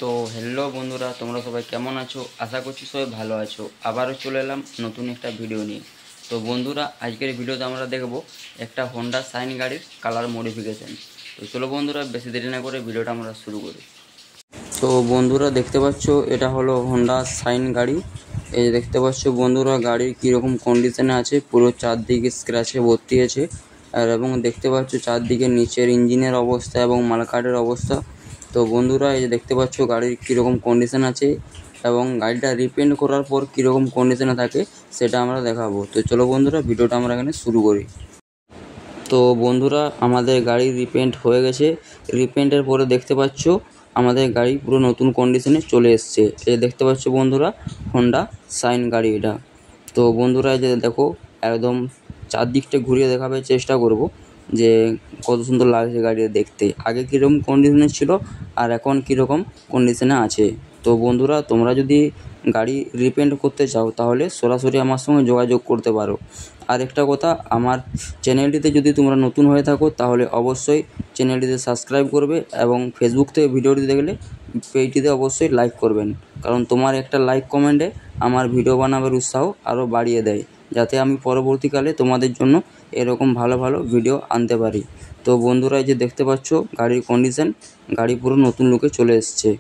তো হ্যালো বন্ধুরা, তোমরা সবাই কেমন আছো? আশা করছি সবাই ভালো আছো। আবারও চলে এলাম নতুন একটা ভিডিও নিয়ে। তো বন্ধুরা, আজকের ভিডিওতে আমরা দেখব একটা হোন্ডা শাইন গাড়ির কালার মডিফিকেশন। তো চলো বন্ধুরা, বেশি দেরি না করে ভিডিওটা আমরা শুরু করি। তো বন্ধুরা, দেখতে পাচ্ছ এটা হলো হোন্ডা শাইন গাড়ি। এই যে দেখতে পাচ্ছ বন্ধুরা, গাড়ির কীরকম কন্ডিশনে আছে, পুরো চারদিকে স্ক্র্যাচে ভর্তি আছে। এবং দেখতে পাচ্ছ চারদিকে নিচের ইঞ্জিনের অবস্থা এবং মালকাটের অবস্থা। তো বন্ধুরা, এই যে দেখতে পাচ্ছ গাড়ির কীরকম কন্ডিশন আছে এবং গাড়িটা রিপেন্ট করার পর কীরকম কন্ডিশনে থাকে সেটা আমরা দেখাবো। তো চলো বন্ধুরা, ভিডিওটা আমরা এখানে শুরু করি। তো বন্ধুরা, আমাদের গাড়ি রিপেন্ট হয়ে গেছে। রিপেন্টের পরে দেখতে পাচ্ছ আমাদের গাড়ি পুরো নতুন কন্ডিশনে চলে এসছে। এই দেখতে পাচ্ছ বন্ধুরা, হোন্ডা শাইন গাড়ি এটা। তো বন্ধুরা, এই যে দেখো, একদম চারদিকটা ঘুরিয়ে দেখাবার চেষ্টা করব যে কত সুন্দর লাগছে গাড়িটা দেখতে। আগে কীরকম কন্ডিশনে ছিল আর এখন কীরকম কন্ডিশনে আছে। তো বন্ধুরা, তোমরা যদি গাড়ি রিপেন্ট করতে চাও তাহলে সরাসরি আমার সঙ্গে যোগাযোগ করতে পারো। আর একটা কথা, আমার চ্যানেলটিতে যদি তোমরা নতুন হয়ে থাকো তাহলে অবশ্যই চ্যানেলটিতে সাবস্ক্রাইব করবে এবং ফেসবুক থেকে ভিডিওটি দেখলে পেজটিতে অবশ্যই লাইক করবেন, কারণ তোমার একটা লাইক কমেন্টে আমার ভিডিও বানাবার উৎসাহ আরও বাড়িয়ে দেয়, যাতে আমি পরবর্তীকালে তোমাদের জন্য এরকম ভালো ভালো ভিডিও আনতে পারি। তো বন্ধুরা, এই যে দেখতে পাচ্ছ গাড়ির কন্ডিশন, গাড়ি পুরো নতুন লুকে চলে এসছে।